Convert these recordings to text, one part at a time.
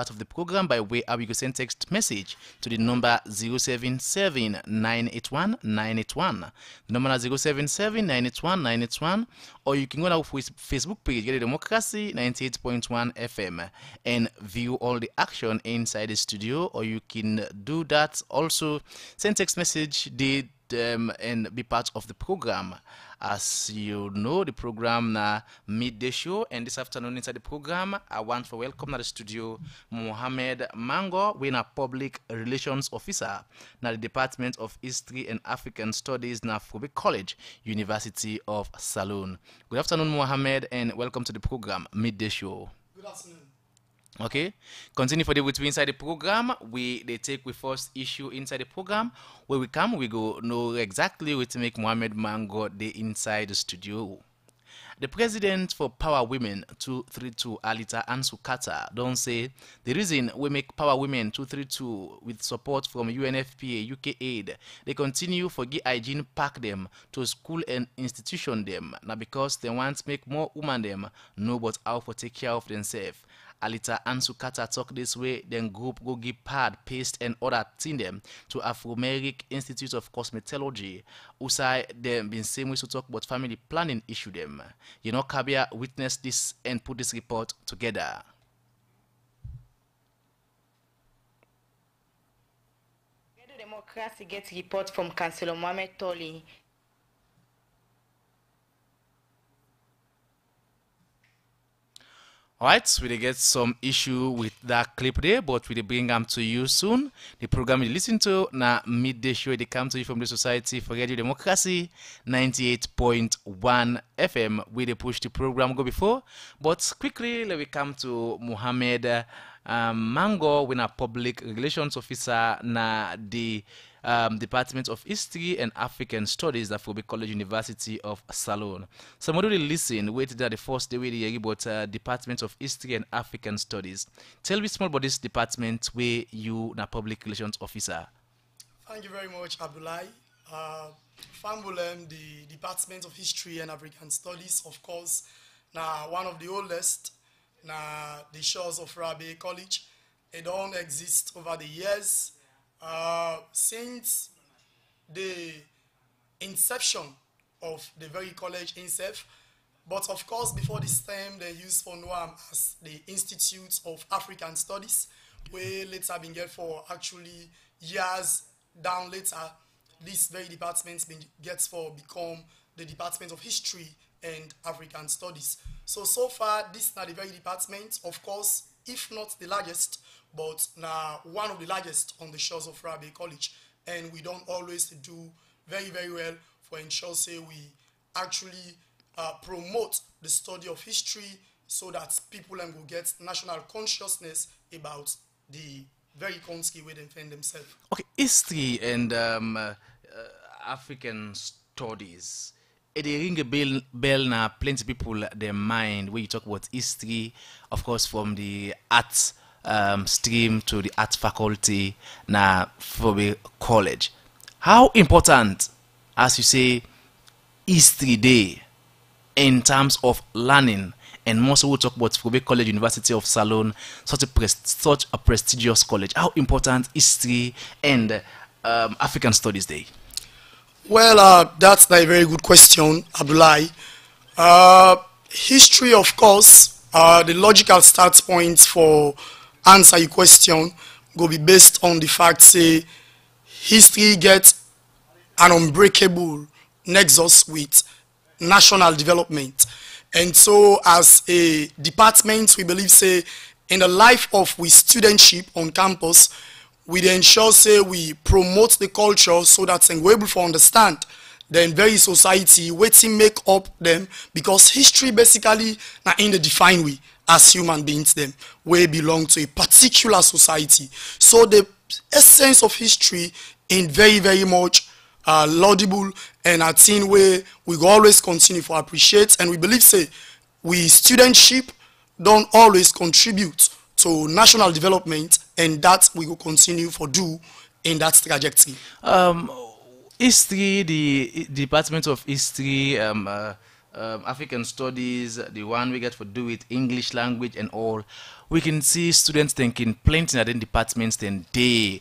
part of the program by way of you can send text message to the number 077-981-981. The number is 077-981-981, or you can go on our Facebook page, Get Democracy 98.1 FM, and view all the action inside the studio, or you can do that also send text message and be part of the program. As you know, the program midday show, and this afternoon inside the program I want to welcome to the studio Mohamed Mango, we a public relations officer na the Department of History and African Studies na Kowa College, University of Salone. Good afternoon, Mohamed, and welcome to the program midday show. Good afternoon. Okay, continue for the with inside the program. They take we first issue inside the program where we come, we go know exactly what to make Mohamed Mango the inside the studio. The president for Power Women 232, Alita Ansukata, don't say the reason we make Power Women 232 with support from UNFPA, UK Aid, they continue for give hygiene pack them to school and institution them. Now because they want to make more women them know about how to take care of themselves. Alita Ansukata talk this way, then group go give pad, paste and other thing them to Afro-American Institute of Cosmetology. Usai them been same way to talk about family planning issue them. You know, Kabia witnessed this and put this report together. Democracy gets report from Councillor Mohamed Toli. Alright, we will get some issue with that clip there, but we will bring them to you soon. The program you listen to na midday show, they come to you from the Society for Radio Democracy 98.1 FM. We they push the program go before, but quickly let me come to Mohamed Mango, when a public relations officer na the Department of History and African Studies at Kowa College, University of Salone. Somebody really listen, wait that the first day we hear about Department of History and African Studies. Tell me small about this department where you na public relations officer. Thank you very much, Abdullahi. Fambulem, the Department of History and African Studies, of course, now one of the oldest na the shores of Kowa College. It don't exist over the years. Since the inception of the very college itself, but of course before this time they used for Noam as the Institute of African Studies, where later been get for actually years down later, this very department gets for become the Department of History and African Studies. So far this is not the very department, of course, if not the largest, but now one of the largest on the shores of Kowa College, and we don't always do very well for ensure say we actually promote the study of history so that people will get national consciousness about the very country where they find themselves. Okay, history and African studies. It ring a bell now. Plenty people their mind when you talk about history, of course, from the arts stream to the art faculty na Kowa College. How important, as you say, history day in terms of learning, and most we'll talk about Kowa College, University of Salone, such a prestigious college. How important history and African Studies Day? Well, that's a very good question, Abdullahi. History, of course, the logical start point for answer your question go be based on the fact say history gets an unbreakable nexus with national development. And so as a department, we believe say in the life of we studentship on campus, we ensure say we promote the culture so that we're able to understand the very society waiting make up them, because history basically now in the defined way as human beings them we belong to a particular society. So the essence of history in very much laudable, and a thing where we always continue to appreciate, and we believe say we studentship don't always contribute to national development, and that we will continue to do in that trajectory. History, the Department of History African studies, the one we get for do with English language and all, we can see students thinking plenty in other departments than they.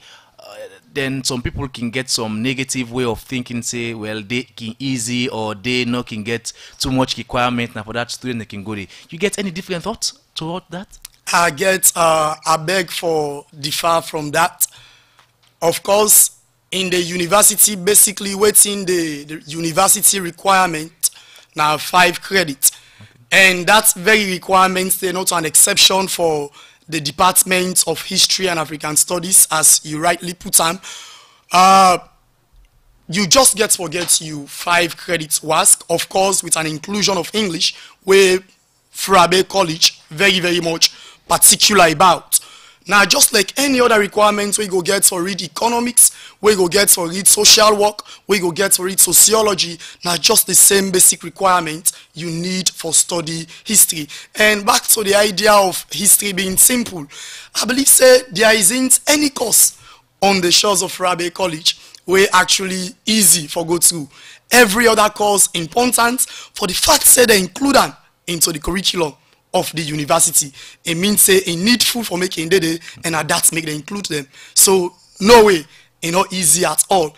Then some people can get some negative way of thinking, say, well, they can easy or they no can get too much requirement. Now for that student, they can go there. You get any different thoughts toward that? I beg for differ from that. Of course, in the university, basically waiting the university requirement now 5 credits. Okay. And that very requirements, they're not an exception for the Department of History and African Studies, as you rightly put them. You just get forget you 5 credits WASC, of course, with an inclusion of English, where Frabe College very, very much particular about. Now, just like any other requirements, we go get for read economics, we go get for read social work, we go get for read sociology. Now, just the same basic requirement you need for study history. And back to the idea of history being simple, I believe say there isn't any course on the shores of Rabe College where actually easy for go through. Every other course important for the fact say they include them into the curriculum of the university. It means say it needful for making the and that make them include them. So no way, not easy at all.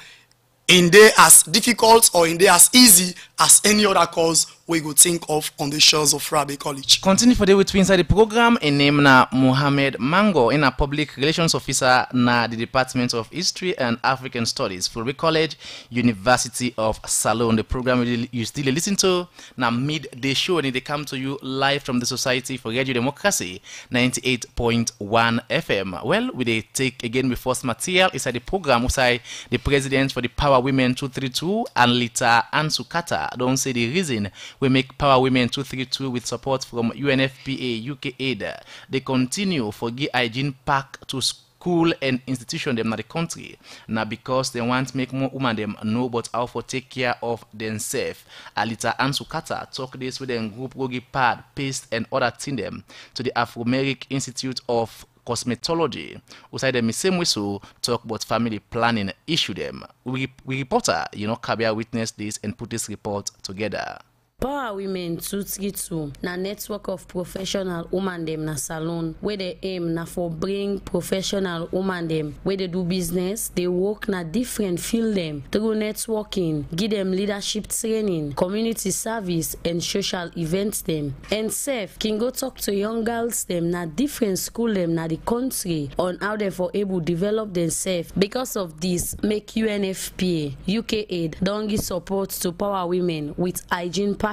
In there as difficult or in there as easy as any other course we go think of on the shores of Rabe College. Continue for the with inside the program. In name na Mohammed Mango, in a public relations officer na the Department of History and African Studies, Rabe College, University of Salone. The program you still listen to na midday show and they come to you live from the Society for Radio Democracy 98.1 FM. Well, we take again with first material inside the program. Inside the president for the Power Women 232 and Lita Ansukata. Don't say the reason we make Power Women 232 with support from UNFPA, UK Aid. They continue for give hygiene pack to school and institution them in the country. Now because they want to make more women them know about how to take care of themselves. Alita Ansukata talk this with them group Gogi pad, paste and other thing them to the Afro-American Institute of Cosmetology. Outside them, same whistle talk about family planning issue them. We reporter, Kabia witnessed this and put this report together. Power Women 232 na network of professional women dem na salon where they aim na for bring professional women dem where they do business, they work na different field them through networking, give them leadership training, community service and social events them. And safe can go talk to young girls them na different school them na the country on how they for able develop themselves. Because of this, make UNFPA, UK Aid don't give support to Power Women with hygiene package.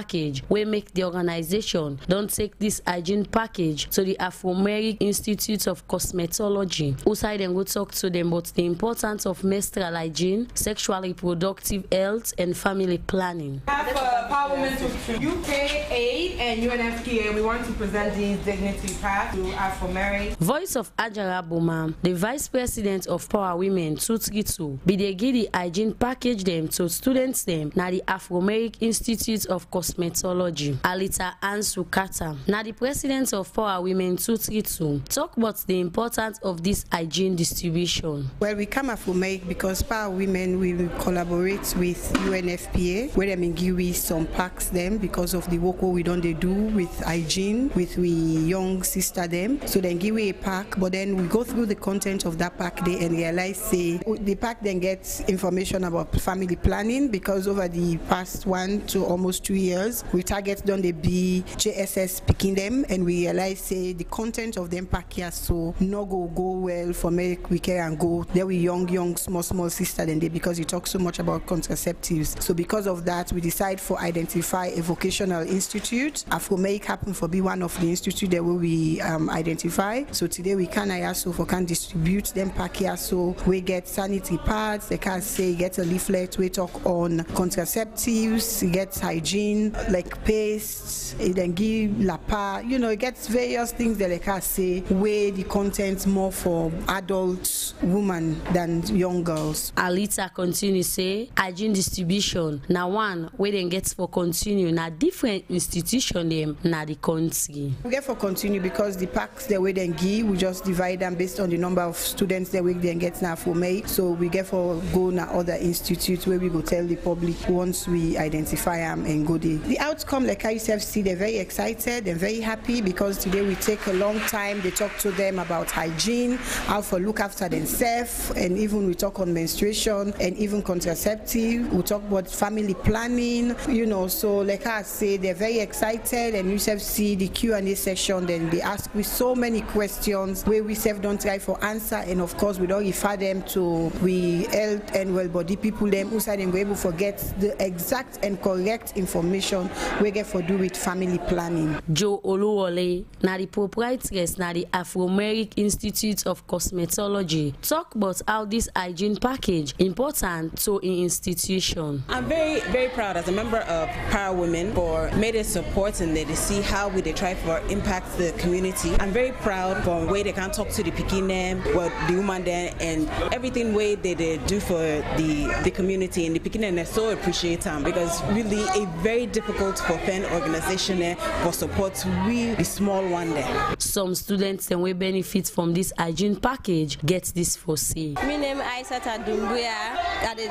We make the organization don't take this hygiene package to the Afro-American Institute of Cosmetology. Outside them go talk to them about the importance of menstrual hygiene, sexual reproductive health and family planning. Power Women to UK Aid and UNFPA, we want to present these dignity pack to Afro-American. Voice of Ajara Boma, the Vice President of Power Women 232, be they give the hygiene package them to students them na the Afro-American Institute of Cosmetology. Alita Ansukata, now the president of Power Women 232, talk about the importance of this hygiene distribution. Well, we come Afro-American because Power Women will collaborate with UNFPA, where they give some packs them because of the work we don't do with hygiene with we young sister them. So then give a pack, but then we go through the content of that pack day and realize say the pack then gets information about family planning because over the past 1 to almost 2 years we target done the BJSS picking them and we realize say the content of them pack here so no go well for make we care and go there we young small sister than they because you talk so much about contraceptives. So because of that we decide for identify a vocational institute. Afro-Make happen for be one of the institute that we identify. So today we can also can distribute them pack here so we get sanitary pads. They can say get a leaflet we talk on contraceptives, get hygiene like paste, it then give lapa, it gets various things that they can say where the content more for adult women than young girls. Alita continue say hygiene distribution now one where they get for continue na different institution them na the country. We get for continue because the packs that we then give we just divide them based on the number of students that we then get now for May. So we get for go na other institutes where we go tell the public once we identify them and go there The outcome, like I yourself see, they're very excited and very happy because today we take a long time. They talk to them about hygiene, how to look after themselves, and even we talk on menstruation and even contraceptive. We talk about family planning, so like I say, they're very excited, and you self see the Q&A session, then they ask me so many questions where we self don't try for answer, and of course we don't refer them to we health and well body people them who said we able to get the exact and correct information we get for do with family planning. Joe Oluwole, na the proprietress na the Afro-American Institute of Cosmetology, talk about how this hygiene package important to an institution. I'm very, very proud as a member of Power Women for made support and they see how we they try for impact the community. I'm very proud for the way they can talk to the Pekin them, well, the woman there, and everything way they do for the community, and the Pekin and they so appreciate them because really a very difficult for fan organization there for support we the small one there. Some students and we benefit from this hygiene package get this for see. My name is Aisata Dumbuya. I do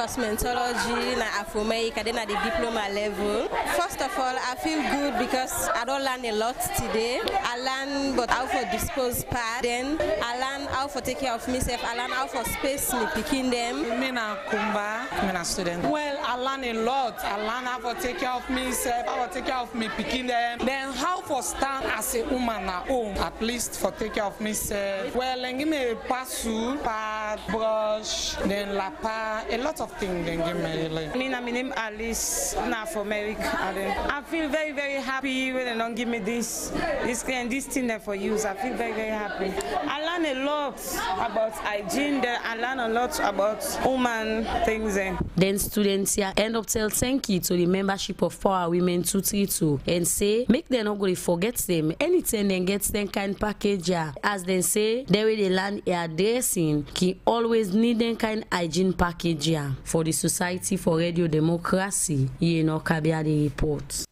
cosmetology na Afro-America, then at the diploma level. First of all, I feel good because I don't learn a lot today. I learn but how to dispose part. Then I learn how to take care of myself. I learn how to space me picking them. Me na Kumba, me na student. Well, I learn a lot. I learn how to take care of myself, how to take care of me picking them. Then how to stand as a woman at home, at least for take care of myself. Well, then give me a pasu, pad, brush, then lapa, a lot of things. Then give me. My name Alice, na for America. I feel very, very happy when they don't give me this thing there for use. I feel very, very happy. I learn a lot about hygiene there. I learn a lot about woman things there. Then students here end up tell thank you to the membership of Power Women 232 and say make them not go to forget them. Anything they get them kind package here. As they say, they will learn a dressing can always need them kind hygiene package here for the Society for Radio Democracy. Kabia the report.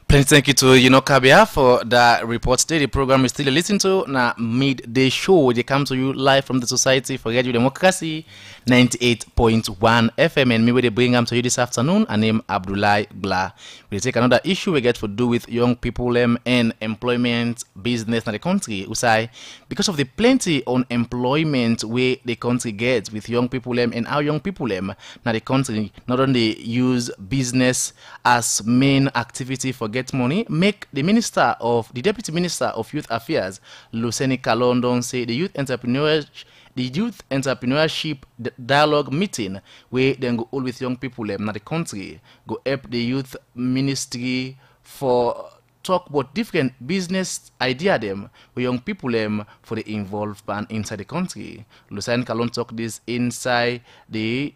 Plenty thank you to Kabia for that report today. The program is still listening to na midday show. They come to you live from the Society for Radio Democracy 98.1 FM, and me they bring them to you this afternoon. I name Abdullah Bla. We'll take another issue we get to do with young people and employment business in the country. Usai because of the plenty unemployment where the country gets with young people and how young people now the country not only use business as main activity for get money, make the Deputy Minister of Youth Affairs, Luceni Kalondon, say the youth entrepreneurship dialogue meeting where then go all with young people in the country go help the youth ministry for talk about different business idea them with young people for the involved band inside the country. Luceni Kalon talk this inside the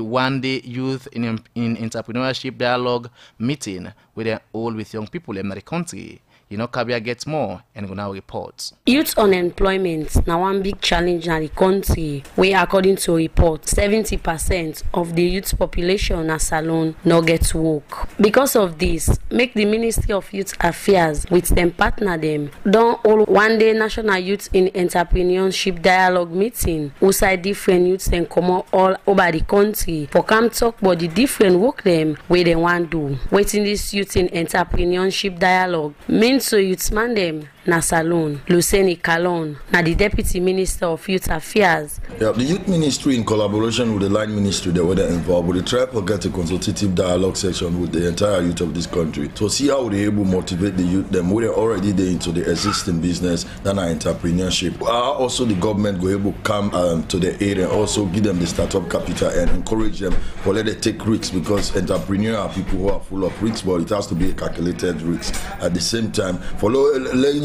one-day youth in entrepreneurship dialogue meeting where they're all with young people in the country. Kabia gets more and go now reports. Youth unemployment now one big challenge in the country where according to a report 70% of the youth population in Salone no get work. Because of this, make the Ministry of Youth Affairs with them partner them don all one-day National Youth in Entrepreneurship Dialogue meeting outside different youths and come all over the country for come talk about the different work them where they want do. Waiting this youth in entrepreneurship dialogue means so youth man them na Salone. Luceni Kalon na the Deputy Minister of Youth Affairs. Yeah, the Youth Ministry in collaboration with the Line Ministry they were involved with the try to get a consultative dialogue session with the entire youth of this country to see how they able to motivate the youth them who are already there into the existing business than entrepreneurship. Also the government go able to come to the area and also give them the startup capital and encourage them for let them take risks because entrepreneurs are people who are full of risks, but it has to be a calculated risk. At the same time, for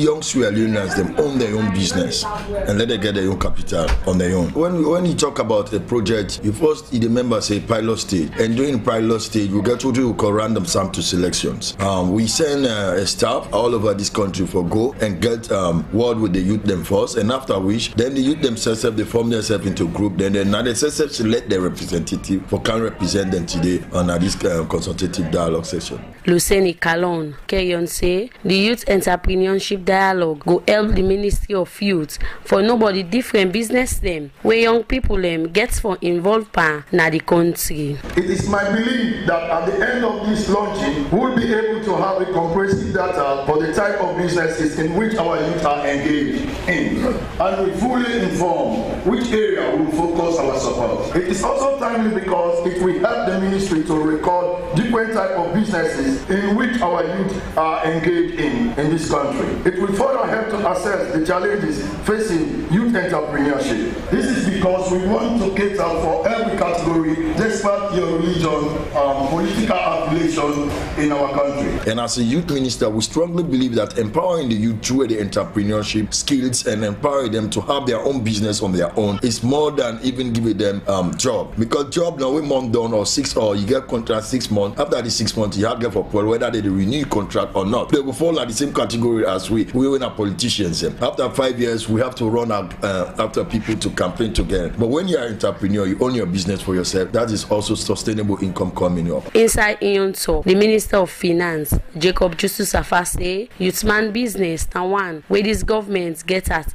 young Sierra Leoneans them own their own business and let them get their own capital on their own. When you talk about a project, you first remember say pilot stage, and during pilot stage we get what we call random sample selections. We send a staff all over this country for go and get word with the youth them first, and after which then the youth themselves they form themselves into group. Then now the SSF select their representative for can represent them today on this consultative dialogue session. Luceni Kalon, Keyon say the youth entrepreneurship dialogue go help the Ministry of Youth for nobody different business them where young people get for involved na the country. It is my belief that at the end of this launching, we will be able to have a comprehensive data for the type of businesses in which our youth are engaged in, and we fully inform which area we will focus our support. It is also timely because it will help the ministry to record different type of businesses in which our youth are engaged in this country. It will further help to assess the challenges facing youth entrepreneurship. This is because we want to cater for every category despite your religion, political affiliation in our country. And as a youth minister, we strongly believe that empowering the youth through the entrepreneurship skills and empowering them to have their own business on their own is more than even giving them job. Because job now we month done or you get contract 6 months. After the 6 months, you have to get for whether they renew contract or not. They will fall at the same category as we are politicians. After 5 years, we have to run after people to campaign together. But when you are an entrepreneur, you own your business for yourself. That is also sustainable income coming up. Inside Ion talk, the Minister of Finance, Jacob Justus Afase, youthman business na one where this government get at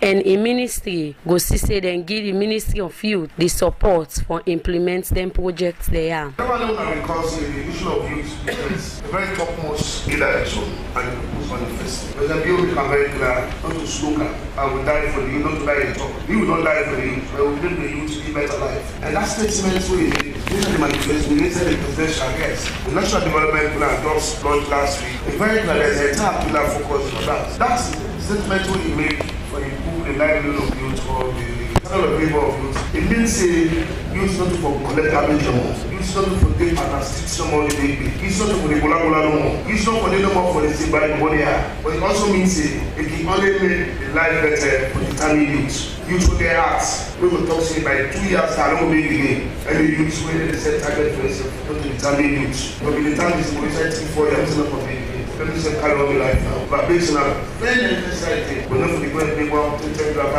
and a ministry go see say then give the Ministry of Youth the support for implement them projects there. Because the issue of youth is a very topmost leadership and who's manifest. There's a bill become very clear, not to slogan, I will die for the youth, not to die in talk. We will not die for the youth, but we will bring the youth to live better life. And that statement we made, this is the manifest, we later the presidential guest. The National Development Plan just launched last week. It's very clear there's an entire pillar focused on that. That's the statement we made for the livelihood of youth or the kind of labor of youth. It means youth not to collect garbage no more. Youth not to take and stick somebody baby. Youth not for the bola no more. Youth not for the no more for the same by the money. But it also means it can only make the life better for the tiny youth. Youth with their hearts. We will talk say by 2 years I don't make again. And the youth when they set target for themselves, not to the tiny youth. But in the time is going to 4 years not for me. Let me say carry on the life now. But based on a very necessary we're not for the going to go to 10 to 5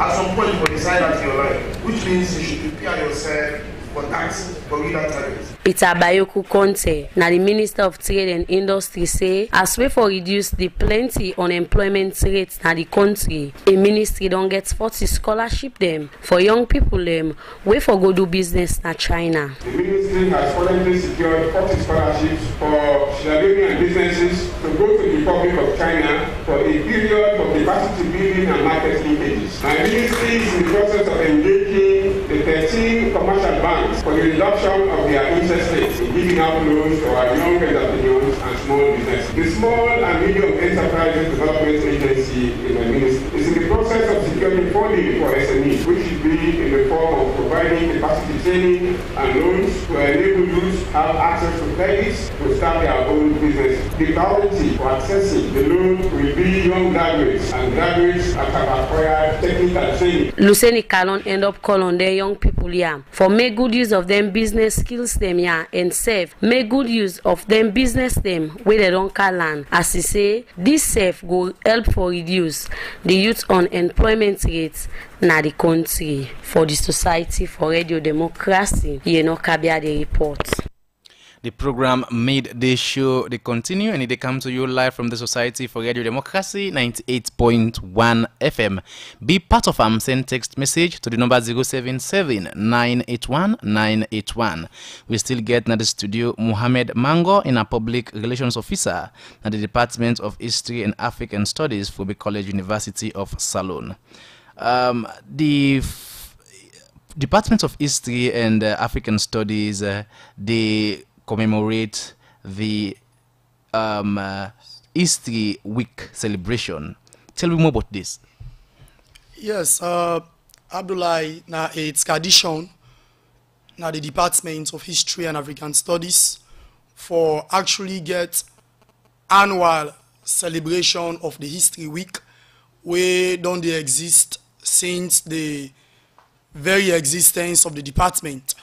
at some point you will decide that in your life, which means you should prepare yourself for that, for that target. Peter Bayoku Conte, now the Minister of Trade and Industry, say as way for reduce the plenty unemployment rates in the country, a ministry don't get 40 scholarship them for young people way for go do business in China. The ministry has currently secured 40 scholarships for Sierra Leonean businesses to go to the Republic of China for a period of capacity building and market linkages. My ministry is in the process of engaging the 13 commercial banks for the reduction of their interest rates in giving out loans to our young entrepreneurs and small businesses. The Small and Medium Enterprises Development Agency in my ministry is in the process of securing funding for SMEs, which should be in the form of providing capacity training and loans to enable youth to have access to credits to start their own business. The priority for accessing the loan will be young graduates and graduates that have acquired technical training. Luceni Kalon end up calling their young people here for make good use of them business skills them here and save make good use of them business them where they don't call land. As he say, this save will help for reduce the youth unemployment rates na the country. For the Society for Radio Democracy, Kabia the report. The program made this show they continue and they come to you live from the Society for Radio Democracy 98.1 FM. Be part of send text message to the number 077-981-981. We still get in the studio Mohammed Mango in a public relations officer at the Department of History and African Studies for the College University of Salone. The Department of History and African Studies they commemorate the History Week celebration. Tell me more about this. Yes, Abdullahi, now it's tradition, now the Department of History and African Studies for actually get annual celebration of the History Week, where don't they exist since the very existence of the department.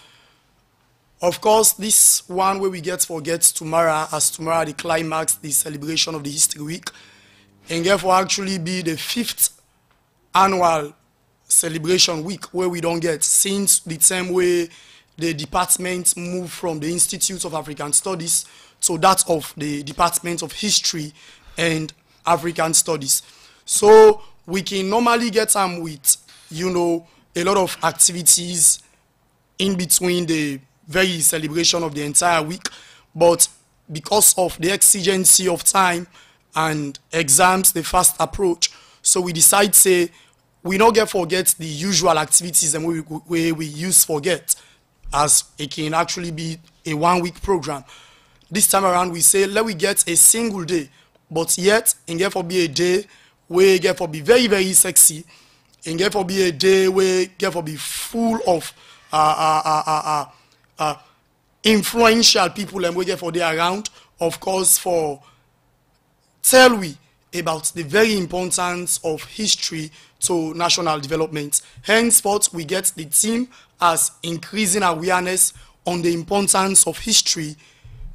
Of course, this one where we forget tomorrow, as tomorrow the climax, the celebration of the History Week, and therefore actually be the 5th annual celebration week where we don't get since the time where the department moved from the Institute of African Studies to that of the Department of History and African Studies. So we can normally get them with, you know, a lot of activities in between the very celebration of the entire week, but because of the exigency of time and exams, the fast approach, so we decide say we not get forget the usual activities and we use forget, as it can actually be a 1 week program. This time around we say let we get a single day, but yet it get for be a day where get for be very, very sexy, and get for be a day where get for be full of influential people and we get for there around, of course, for tell we about the very importance of history to national development. Henceforth, we get the theme as increasing awareness on the importance of history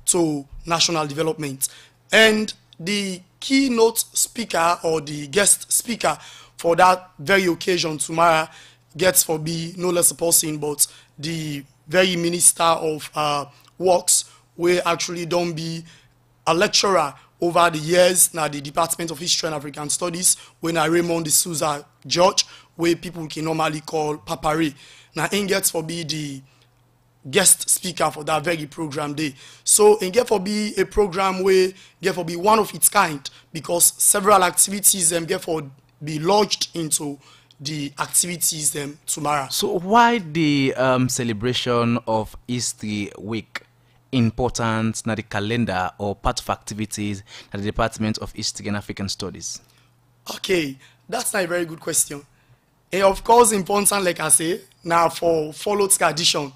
to national development. And the keynote speaker or the guest speaker for that very occasion tomorrow gets for be no less a person but the very Minister of Works, where actually don't be a lecturer over the years now the Department of History and African Studies, when I Raymond de Souza George, where people can normally call Papare. Now he gets for be the guest speaker for that very program day. So it get for be a program where get for be one of its kind, because several activities get for be lodged into the activities tomorrow. So why the celebration of History Week important na the calendar or part of activities at the Department of History and African Studies? Okay, that's not a very good question. And of course important, like I say, now for follow tradition.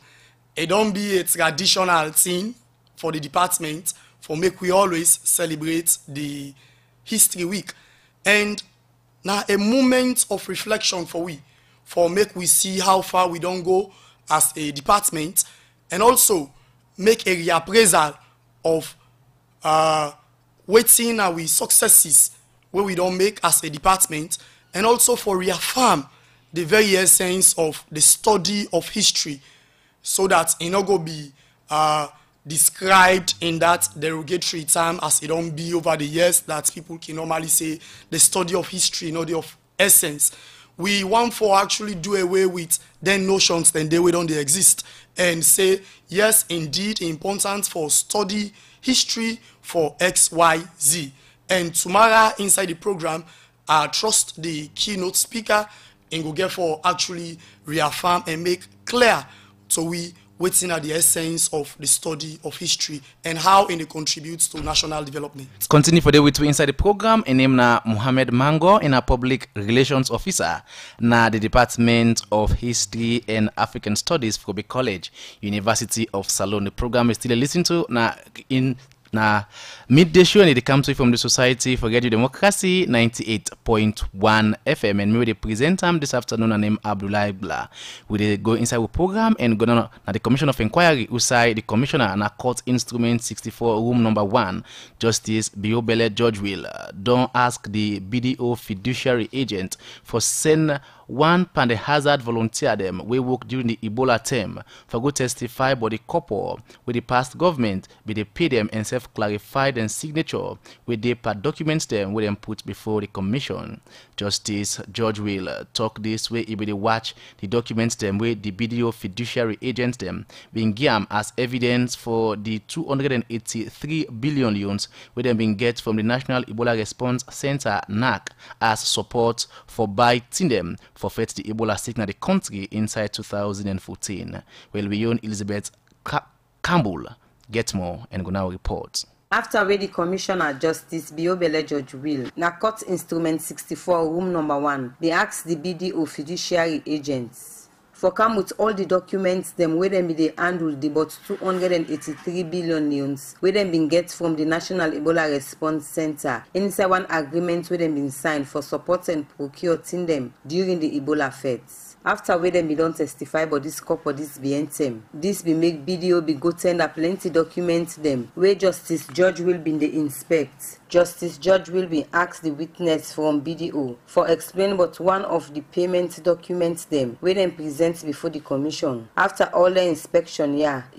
It don't be a traditional thing for the department for make we always celebrate the History Week. And now a moment of reflection for make we see how far we don't go as a department, and also make a reappraisal of waiting our successes where we don't make as a department, and also for reaffirm the very essence of the study of history, so that it not go be described in that derogatory term as it don't be over the years that people can normally say the study of history, not the of essence. We want for actually do away with then notions then they don't they exist, and say yes indeed important for study history for XYZ. And tomorrow inside the program, I trust the keynote speaker and go get for actually reaffirm and make clear so we waiting at the essence of the study of history and how it contributes to national development. Let's continue for the way to inside the program. And name na Mohamed Mango, and a public relations officer na the Department of History and African Studies for the College, University of Salone. The program is still listening to na in na midday show, and it comes from the Society for Radio Democracy 98.1 FM, and maybe the presenter this afternoon and name Abdullah Bla. We go inside the program and go down at the Commission of Inquiry usai the Commissioner and a Court Instrument 64 room number 1 Justice Biobele George Will don't ask the BDO fiduciary agent for send one pandemic hazard volunteer them we work during the Ebola term for go testify by the couple with the past government be they pay them and self-clarified and signature with the part documents them with them put before the commission. Justice George Will talk this way he be the watch the documents them with the BDO fiduciary agents them being given as evidence for the 283 billion loans with them being get from the National Ebola Response Center NAC as support for biting them for fight the Ebola sickness in the country inside 2014. Well, we own Elizabeth Campbell get more and go now report. After the Commissioner Justice Biobele George Will, na Court Instrument 64 room number 1, they asked the BDO fiduciary agents for come with all the documents them where them be they handle the about 283 billion loans where them been get from the National Ebola Response Center inside one agreement where them been signed for support and procure in them during the Ebola feds. After where them be don't testify but this couple this be them. This be make BDO be go tender plenty documents them where Justice George will be the inspect. Justice George will be asked the witness from BDO for explain but one of the payment documents them where them present before the commission. After all the inspection,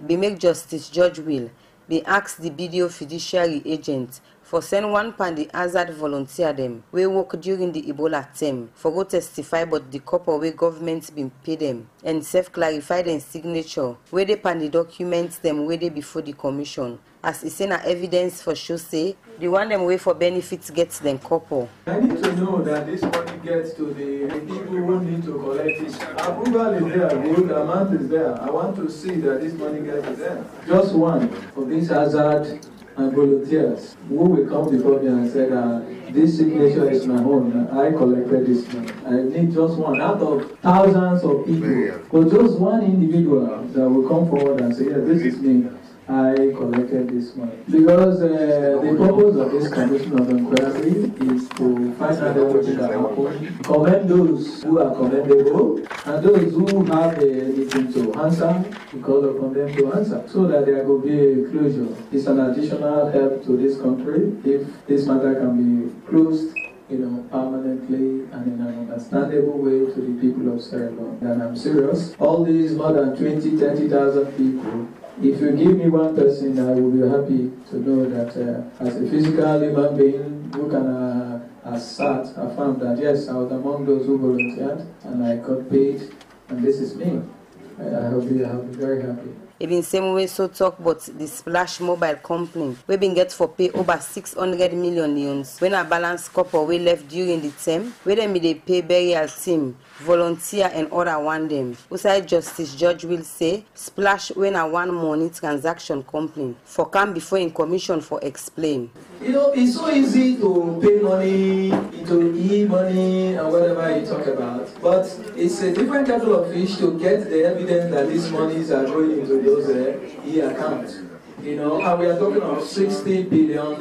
be make Justice George will be asked the BDO fiduciary agent for send one pan the hazard volunteer them we work during the Ebola term for go testify but the couple where government been pay them and self-clarify them signature where they pan the documents them where they before the commission. As is in evidence for sure say the one them way for benefits gets them couple. I need to know that this money gets to the people who need to collect it. Approval is there, good amount is there. I want to see that this money gets to them. Just one for this hazard and volunteers who will come before me and say that this signature is my own. I collected this money. I need just one out of thousands of people. But just one individual that will come forward and say, yeah, this is me. I collected this money. Because the purpose of this commission of inquiry is to find out everything that happened, commend those who are commendable, and those who have anything to answer, we call upon them to answer, so that there will be a closure. It's an additional help to this country if this matter can be closed, permanently and in an understandable way to the people of Sierra Leone. And I'm serious. All these more than 30,000 people, if you give me one person, I will be happy to know that as a physical human being who can affirm that yes, I was among those who volunteered and I got paid and this is me. I'll be very happy. Even same way so talk about the Splash Mobile company we been get for pay over 600 million loans when a balance couple we left during the term where them they pay burial team, volunteer and other one them. Outside Justice Judge will say Splash when a one money transaction company for come before in commission for explain. It's so easy to pay money into e-money and whatever you talk about, but it's a different kettle of fish to get the evidence that these monies are going into those e-accounts. And we are talking of 60 billion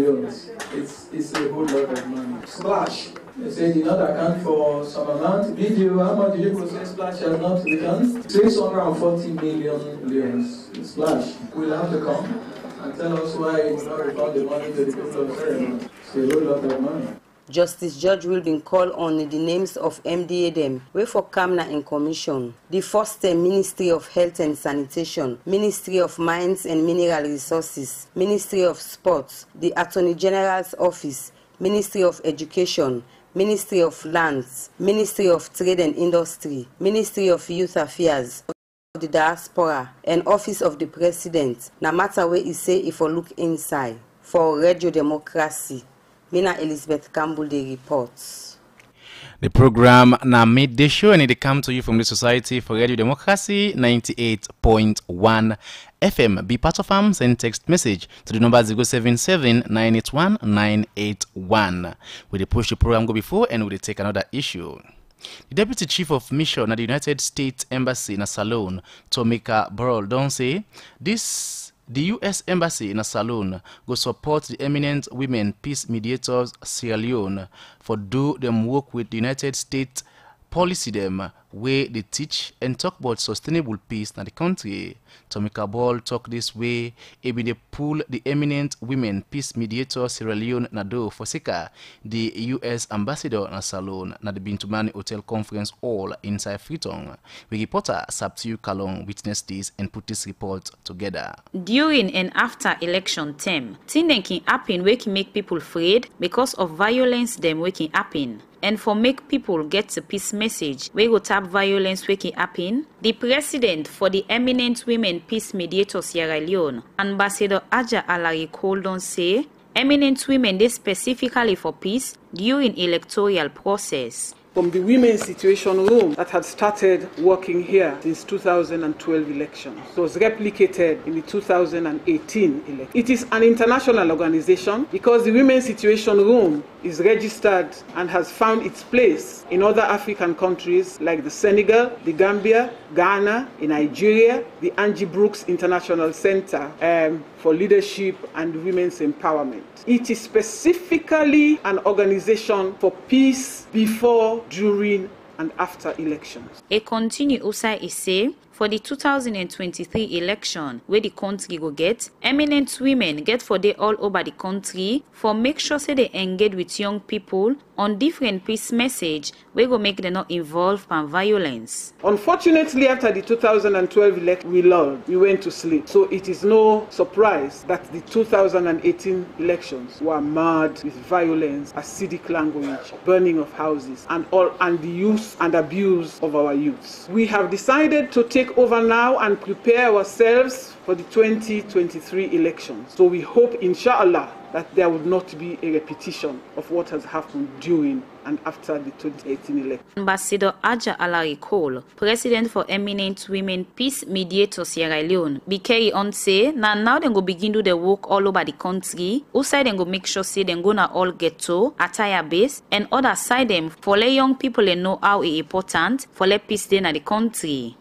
loans. It's a whole lot of money. Splash, they say did not account for some amount. Video, how much did you say Splash has not returned? 640 million loans. Splash will have to come and tell us why it will not refund the money to the people of Sierra Leone. It's a whole lot of money. Justice Judge will be called on the names of MDA them, way for Kamna in commission. The first Ministry of Health and Sanitation, Ministry of Mines and Mineral Resources, Ministry of Sports, the Attorney General's Office, Ministry of Education, Ministry of Lands, Ministry of Trade and Industry, Ministry of Youth Affairs, the Diaspora, and Office of the President. No matter where he say if you look inside. For Radio Democracy, Mina Elizabeth Campbell the reports. The program now made the show and it come to you from the Society for Radio Democracy 98.1 FM. Be part of them, send text message to the number 077 981 981. We push the program go before and we take another issue. The Deputy Chief of Mission at the United States Embassy in Salone, Tomika Burrell, don't say the U.S. Embassy in Salone go support the eminent women peace mediators Sierra Leone for do them work with the United States policy them where they teach and talk about sustainable peace in the country. Tomika Ball talk this way, maybe they pull the eminent women peace mediator Sierra Leone Nado Fosika, the U.S. ambassador in Salone, na the Bintumani Hotel Conference Hall inside Freetown. We reporter Sabtiu Kalong witnessed this and put this report together. During and after election term, things can happen where can make people afraid because of violence them where can happen. And for make people get the peace message where go tap violence where can happen, the president for the eminent women peace mediator Sierra Leone, Ambassador Aja Alari Coldon say, eminent women they specifically for peace during electoral process. From the women's situation room that had started working here since 2012 elections. It was replicated in the 2018 election. It is an international organization because the women's situation room is registered and has found its place in other African countries like the Senegal, the Gambia, Ghana, in Nigeria, the Angie Brooks International Center for Leadership and Women's Empowerment. It is specifically an organization for peace before, during, and after elections. A continue Usai say for the 2023 election where the country go get, eminent women get for day all over the country for make sure say they engage with young people on different peace message we go make them not involved in violence. Unfortunately, after the 2012 election, we lulled, we went to sleep. So it is no surprise that the 2018 elections were marred with violence, acidic language, burning of houses, and the use and abuse of our youths. We have decided to take over now and prepare ourselves for the 2023 elections. So we hope, inshallah, that there would not be a repetition of what has happened during and after the 2018 election. Ambassador Aja Alari Cole, President for Eminent Women Peace Mediator Sierra Leone, be carry on say, now they go begin do the work all over the country. Outside they go make sure say they gonna all get to attire base, and other side them for let young people they know how it important for let peace dey na the country.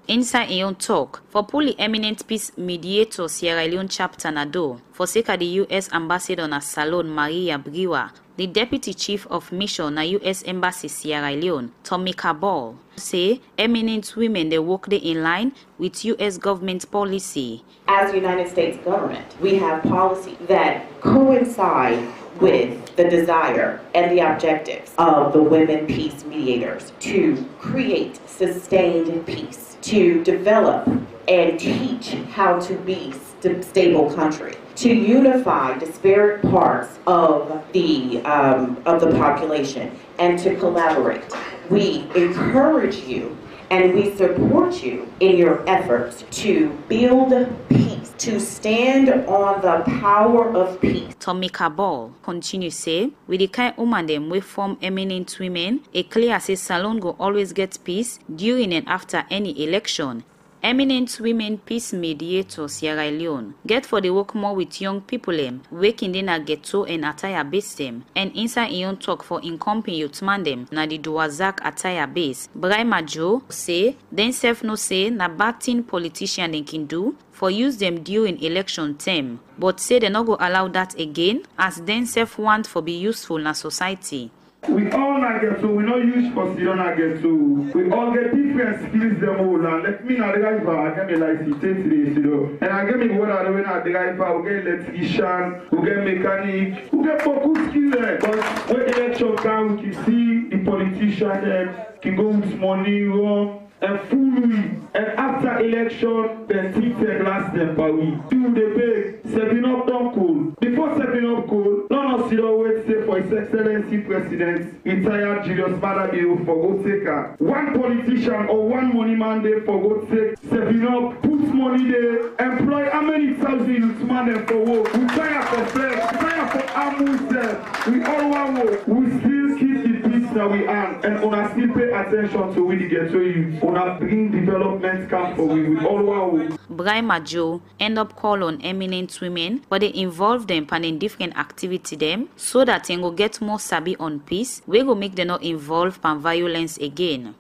Inside in talk, for Puli Eminent Peace Mediator Sierra Leone chapter Nado, for sake of the U.S. Ambassador na Salone Maria Briwa, the Deputy Chief of Mission na U.S. Embassy Sierra Leone, Tommy Cabal, say eminent women they work in line with U.S. government policy. As the United States government, we have policies that coincide with the desire and the objectives of the women peace mediators to create sustained peace, to develop and teach how to be a stable country, to unify disparate parts of the population, and to collaborate. We encourage you and we support you in your efforts to build peace, to stand on the power of peace. Tommy Cabal continue say, with the kind woman them we form eminent women, a clear say Salone go always get peace during and after any election. Eminent Women Peace Mediator Sierra Leone get for the work more with young people them, waking in a ghetto and attire base them, and inside in talk for in company youth man them na the Duazak attire base. Brahma Joe say, then self no say na bad thing politician they can do for use them during election term, but say they not go allow that again as then self want for be useful na society. We all not get to, we not use for still not get to. We all get different skills them all. And let me not driver, I get me like today, and I get me what I do not driver, we get electrician, we get mechanic, we get focus skills there. But when election come, we can see the politician can go with money wrong. And fully, and after election, then think the last them per week. Do the pay, 7 up don't cool. Before 7 up cool, none of you always say for His Excellency President, retired Julius Madabio for go take her. One politician or one money man there for go take 7 up, put money there, employ how many thousand youth man there for work. We try for flex, we try for arms there. We all want work. We still keep the peace that we earn, and una still pay attention to we get to you. Bring development camp for we all want. Brahma Joe end up call on eminent women, but they involve them in different activity them so that they go get more sabi on peace. We go make them not involved in violence again.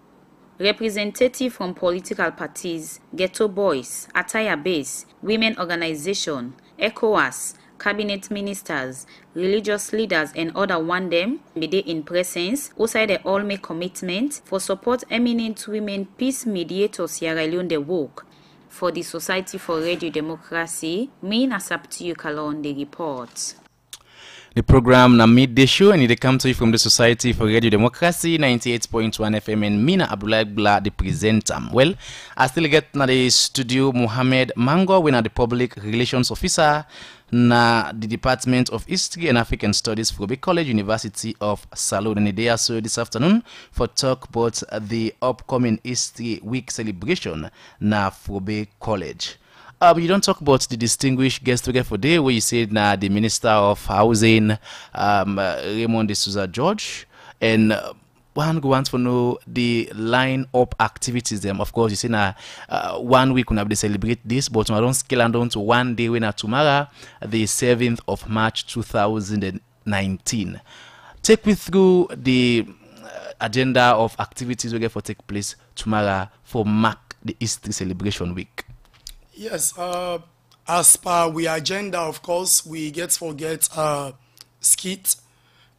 Representative from political parties, ghetto boys, attire base, women organization, ECOWAS, cabinet ministers, religious leaders and other one them be they in presence. Also they all make commitment for support eminent women peace mediator Sierra Leone the work for the Society for Radio Democracy. Me na Saptiyu Kalon the report. The program na midday show and it come to you from the Society for Radio Democracy 98.1 FM and Mina Abdullah Bla the presenter. Well, I still get na the studio Mohammed Mango, we na the public relations officer na the Department of History and African Studies for Frobe College University of Salone. And they are so this afternoon for talk about the upcoming History Week celebration na Frobe College. You don't talk about the distinguished guest we get for today, where you said na the Minister of Housing, Raymond de Souza George, and one go wants to know the line up activities them. Of course, you say na 1 week when they celebrate this, but I don't scale and down to 1 day when tomorrow, the 7th of March 2019. Take me through the agenda of activities we get for take place tomorrow for mark the History Celebration Week. Yes, as per we agenda, of course, we get forget skit.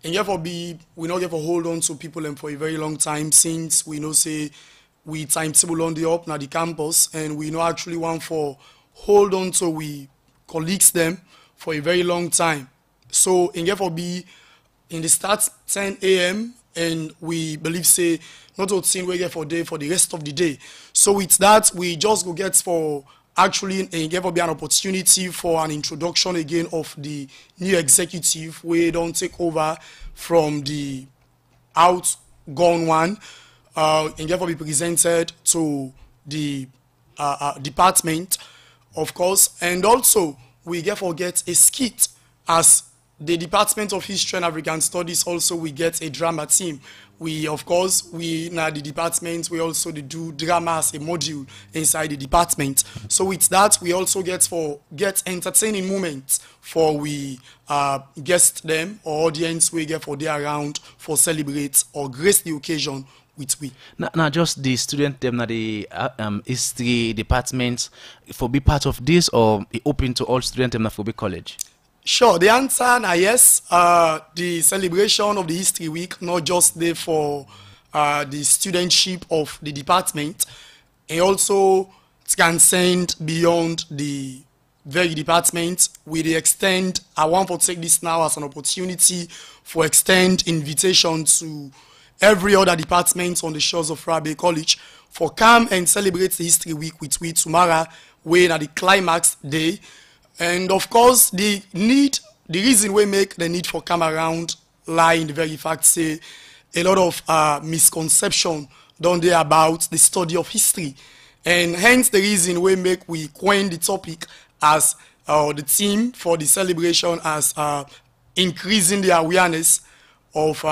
And therefore we not get for hold on to people and for a very long time since we know say we timetable on the up now the campus and we know actually want for hold on to we colleagues them for a very long time. So in therefore in the start 10 a.m. and we believe say not all thing we get for day for the rest of the day. So with that, we just go get for actually and give be an opportunity for an introduction again of the new executive. We don't take over from the outgone one, and therefore be presented to the department, of course, and also we therefore get a skit as the Department of History and African Studies. Also we get a drama team. We, of course, we now the department, we also do drama as a module inside the department. So with that, we also get entertaining moments for we guest them or audience we get for their around for celebrate or grace the occasion with we. Now just the student them the history department for be part of this, or open to all students them for be college? Sure, the answer now yes. The celebration of the History Week not just there for the studentship of the department, and also transcend beyond the very department. We extend, I want to take this now as an opportunity for extend invitation to every other department on the shores of Rabe College for come and celebrate the History Week with we tomorrow, when at the climax day. And of course, the reason we make the need for come around lie in the very fact say a lot of misconception done there about the study of history, and hence the reason we coin the topic as the theme for the celebration as increasing the awareness of